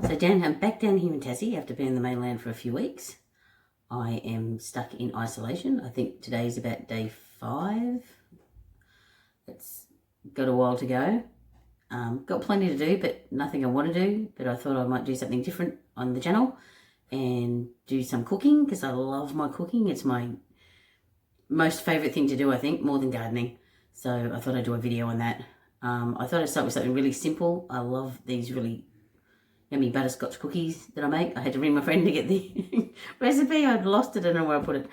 So back down here in Tassie, after being in the mainland for a few weeks, I am stuck in isolation. I think today's about day 5. It's got a while to go. Got plenty to do, but nothing I want to do. But I thought I might do something different on the channel and do some cooking, because I love my cooking. It's my most favourite thing to do, I think, more than gardening. So I thought I'd do a video on that. I thought I'd start with something really simple. I love these really yummy butterscotch cookies that I make. I had to ring my friend to get the recipe. I'd lost it, I don't know where I put it.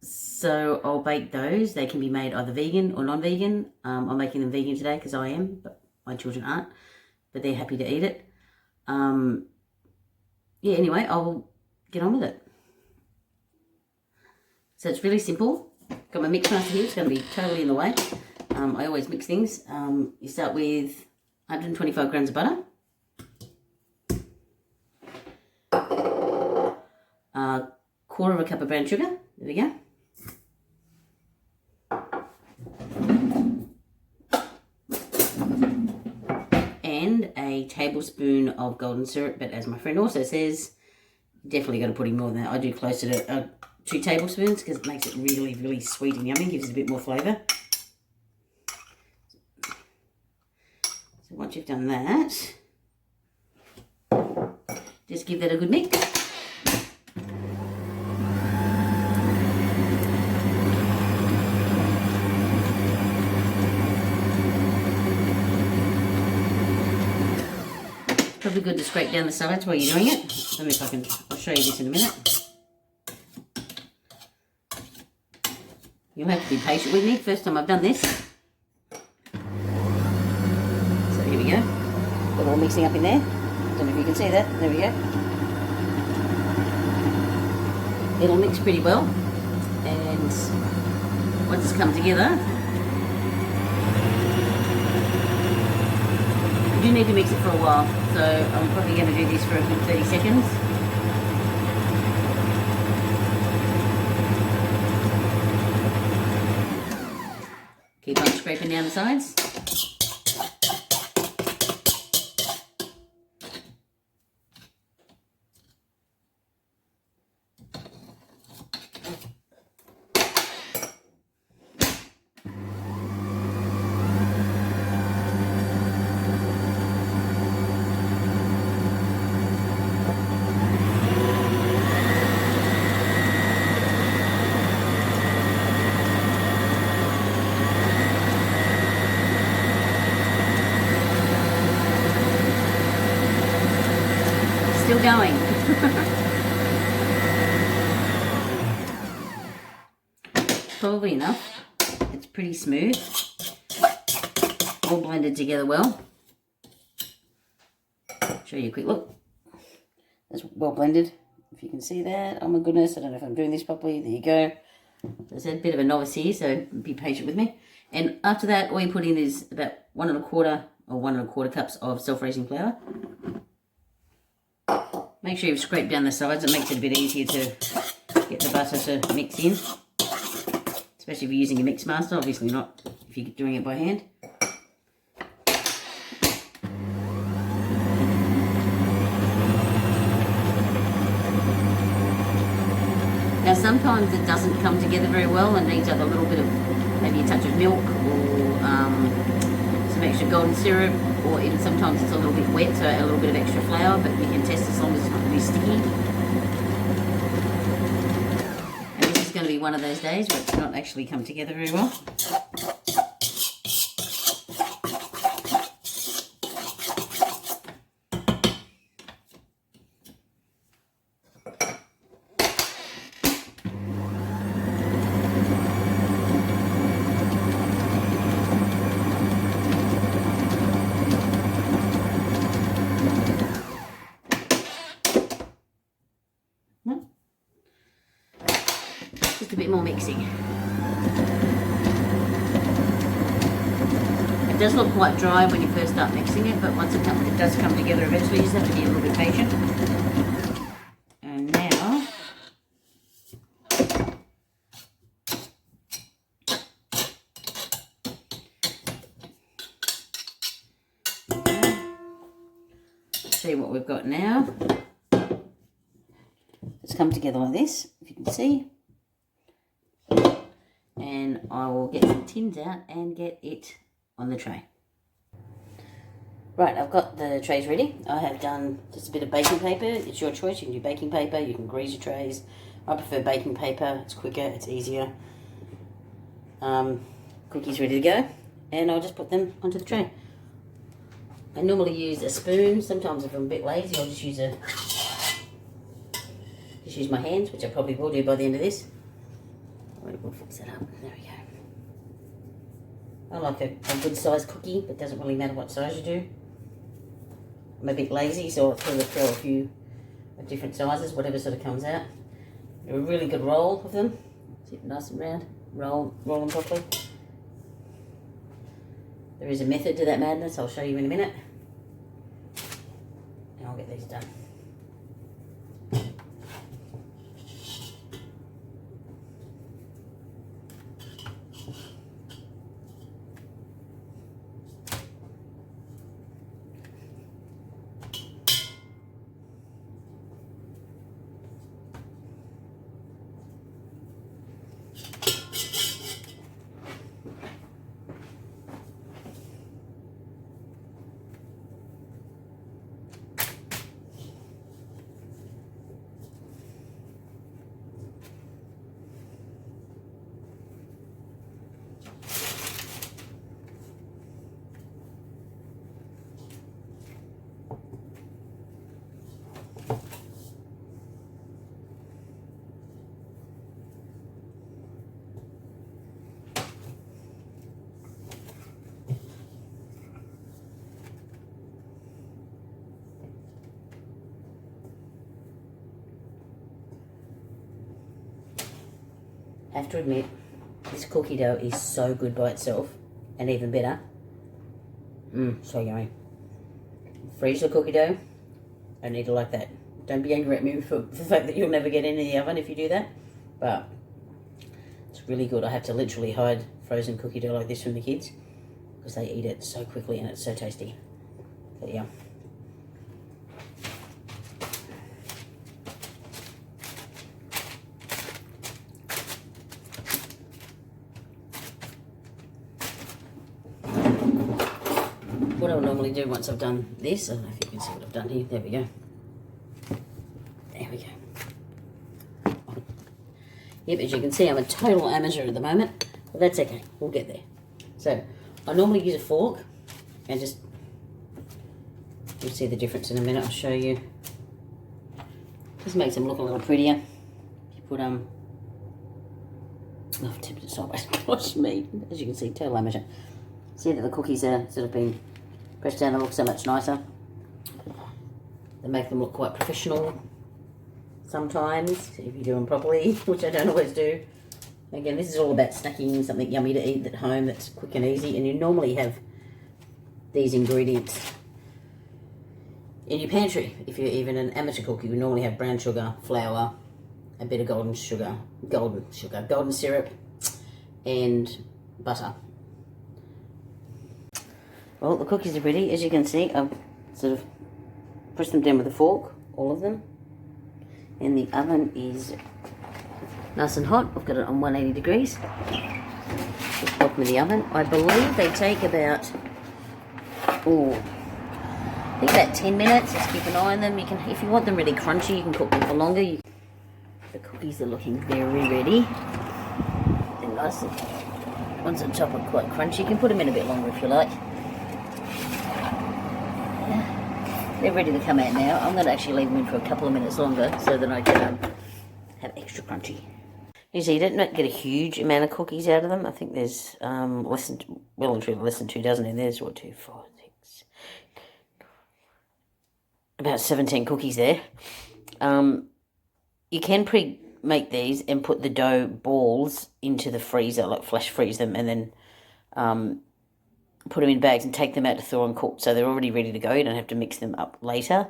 So I'll bake those. They can be made either vegan or non-vegan. I'm making them vegan today because I am, but my children aren't. But they're happy to eat it. Yeah, anyway, I'll get on with it. So it's really simple. Got my mix master here. It's going to be totally in the way. I always mix things. You start with 125 grams of butter. Quarter of a cup of brown sugar. There we go. And a tablespoon of golden syrup, but as my friend also says, definitely got to put in more than that. I do closer to 2 tablespoons because it makes it really, really sweet and yummy, gives it a bit more flavour. So once you've done that, just give that a good mix. Probably good to scrape down the sides while you're doing it. Let me if I can, I'll show you this in a minute. You'll have to be patient with me. First time I've done this. So here we go. Got it all mixing up in there. Don't know if you can see that. There we go. It'll mix pretty well. And once it's come together, you do need to mix it for a while. So I'm probably going to do this for a good 30 seconds. Keep on scraping down the sides. Still going. Probably enough. It's pretty smooth. All blended together well. Show you a quick look. That's well blended. If you can see that. Oh my goodness, I don't know if I'm doing this properly. There you go. There's a bit of a novice here, so be patient with me. And after that, all you put in is about 1 1/4 cups of self-raising flour. Make sure you've scraped down the sides. It makes it a bit easier to get the butter to mix in. Especially if you're using a mix master. Obviously not if you're doing it by hand. Now sometimes it doesn't come together very well and needs a little bit of maybe a touch of milk or some extra golden syrup, or even sometimes it's a little bit wet, so add a little bit of extra flour, but you can test as long as it's not really sticky. And this is going to be one of those days where it's not actually come together very well. Just a bit more mixing. It does look quite dry when you first start mixing it, but once it does come together eventually. You just have to be a little bit patient. And now show you what we've got now. It's come together like this, if you can see. And I will get some tins out and get it on the tray. Right, I've got the trays ready. I have done just a bit of baking paper. It's your choice. You can do baking paper, you can grease your trays. I prefer baking paper. It's quicker, it's easier. Cookies ready to go. And I'll just put them onto the tray. I normally use a spoon. Sometimes if I'm a bit lazy, I'll just use my hands, which I probably will do by the end of this. We'll fix that up. There we go. I like a good sized cookie, but it doesn't really matter what size you do. I'm a bit lazy, so I'll throw a few of different sizes, whatever sort of comes out. A really good roll of them. Keep it nice and round. Roll them properly. There is a method to that madness. I'll show you in a minute. And I'll get these done. I have to admit, this cookie dough is so good by itself, and even better. So yummy. Freeze the cookie dough. I need it like that. Don't be angry at me for the fact that you'll never get into the oven if you do that. But it's really good. I have to literally hide frozen cookie dough like this from the kids because they eat it so quickly and it's so tasty. But yeah. What I'll normally do once I've done this, I don't know if you can see what I've done here. There we go. There we go. Yep, as you can see, I'm a total amateur at the moment, but that's okay. We'll get there. So, I normally use a fork, and just, you'll see the difference in a minute. I'll show you. Just makes them look a little prettier. You put, I've tipped it sideways. Gosh me. As you can see, total amateur. See that the cookies are sort of being pressed down and look so much nicer. They make them look quite professional sometimes, if you do them properly, which I don't always do. Again, this is all about snacking something yummy to eat at home that's quick and easy, and you normally have these ingredients in your pantry. If you're even an amateur cook, you normally have brown sugar, flour, a bit of golden syrup, and butter. Well, the cookies are ready. As you can see, I've sort of pushed them down with a fork, all of them. And the oven is nice and hot. I've got it on 180 degrees. Just bottom of the oven. I believe they take about, I think about 10 minutes. Just keep an eye on them. You can, if you want them really crunchy, you can cook them for longer. The cookies are looking very ready. They're nice. Ones on top are quite crunchy. You can put them in a bit longer if you like. They're ready to come out now. I'm going to actually leave them in for a couple of minutes longer so that I can have extra crunchy. You see, you don't get a huge amount of cookies out of them. I think there's less than 2 dozen in there. There's 1, 2, 4, 6, about 17 cookies there. You can pre-make these and put the dough balls into the freezer, like flash freeze them, and then put them in bags and take them out to thaw and cook, so they're already ready to go. You don't have to mix them up later.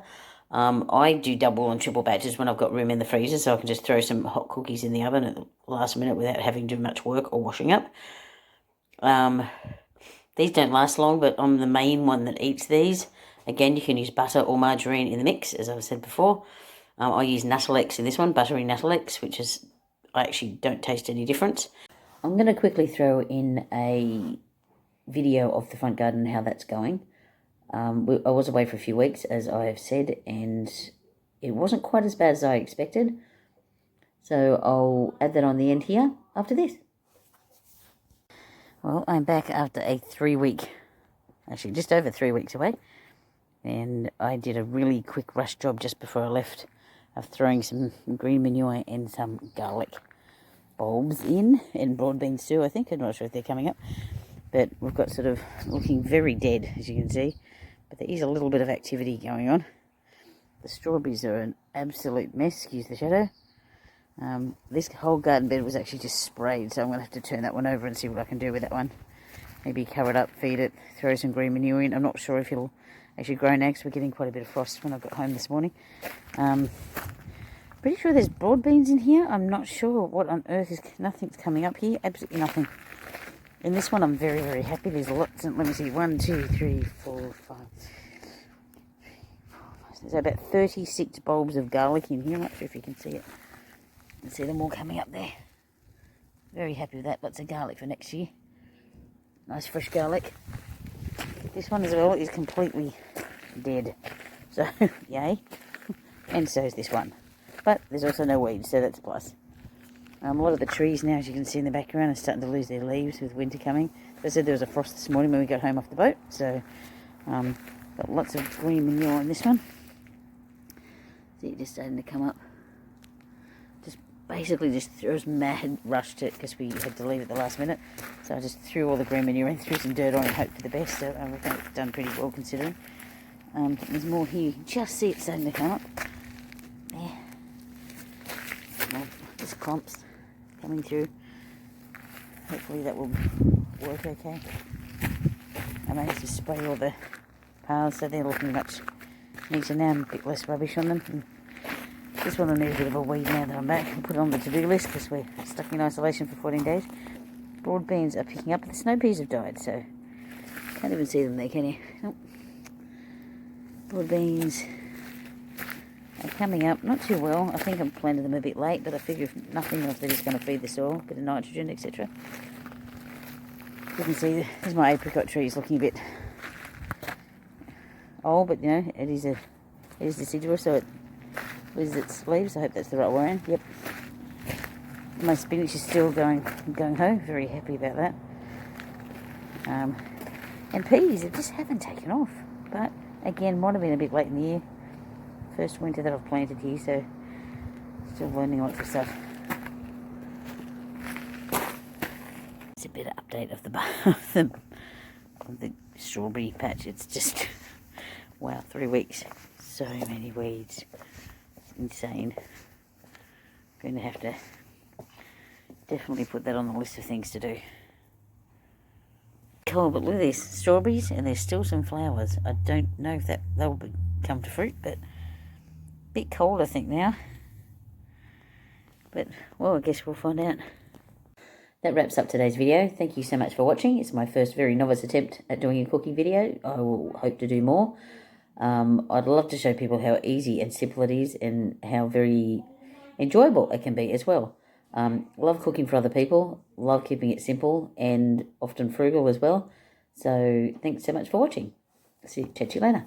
I do double and triple batches when I've got room in the freezer, so I can just throw some hot cookies in the oven at the last minute without having to do much work or washing up. These don't last long, but I'm the main one that eats these, Again, you can use butter or margarine in the mix, as I've said before. I use Nuttelex in this one, buttery Nuttelex, which is, I actually don't taste any difference. I'm going to quickly throw in a video of the front garden and how that's going. I was away for a few weeks, as I have said, and it wasn't quite as bad as I expected. So I'll add that on the end here after this. Well, I'm back after a 3-week, actually just over 3 weeks away. And I did a really quick rush job just before I left of throwing some green manure and some garlic bulbs in, and broad beans too, I think. I'm not sure if they're coming up. But we've got sort of looking very dead, as you can see. But there is a little bit of activity going on. The strawberries are an absolute mess, excuse the shadow. This whole garden bed was actually just sprayed, so I'm going to have to turn that one over and see what I can do with that one. Maybe cover it up, feed it, throw some green manure in. I'm not sure if it'll actually grow next. We're getting quite a bit of frost when I got home this morning. Pretty sure there's broad beans in here. I'm not sure what on earth is... Nothing's coming up here. Absolutely nothing. In this one, I'm very, very happy. There's lots. Let me see. 1, 2, 3, 4, 5. There's about 36 bulbs of garlic in here. I'm not sure if you can see it. You can see them all coming up there. Very happy with that. Lots of garlic for next year. Nice fresh garlic. This one as well is completely dead. So, yay. And so is this one. But there's also no weeds, so that's a plus. A lot of the trees now, as you can see in the background, are starting to lose their leaves with winter coming. As I said, there was a frost this morning when we got home off the boat. So, got lots of green manure on this one. See it just starting to come up. Basically just was mad rushed it because we had to leave at the last minute. So I just threw all the green manure in, threw some dirt on and hoped for the best. So I reckon it's done pretty well considering. There's more here. You can just see it starting to come up. There. More just clumps coming through. Hopefully that will work okay. I managed to spray all the paths so they're looking much neater now and a bit less rubbish on them. And this one will need a bit of a weed now that I'm back. I'll put it on the to-do list because we're stuck in isolation for 14 days. Broad beans are picking up. The snow peas have died, so can't even see them there, can you? Nope. Broad beans are coming up. Not too well. I think I've planted them a bit late, but I figure if nothing else, they're just going to feed the soil, a bit of nitrogen, etc. You can see there's my apricot tree. It's looking a bit old, but you know it is deciduous, so it loses its leaves. I hope that's the right way. Yep. My spinach is still going ho. Very happy about that. And peas, they just haven't taken off. But again, might have been a bit late in the year. First winter that I've planted here, so still learning lots of stuff. It's a bit of update of the strawberry patch. It's just wow, 3 weeks. So many weeds. Insane. Going to have to definitely put that on the list of things to do. Cool, but look at this, strawberries, and there's still some flowers. I don't know if they'll come to fruit, but a bit cold I think now. But well, I guess we'll find out. That wraps up today's video. Thank you so much for watching. It's my first very novice attempt at doing a cooking video. I will hope to do more. I'd love to show people how easy and simple it is and how very enjoyable it can be as well. Love cooking for other people, love keeping it simple and often frugal as well. So thanks so much for watching. Chat to you later.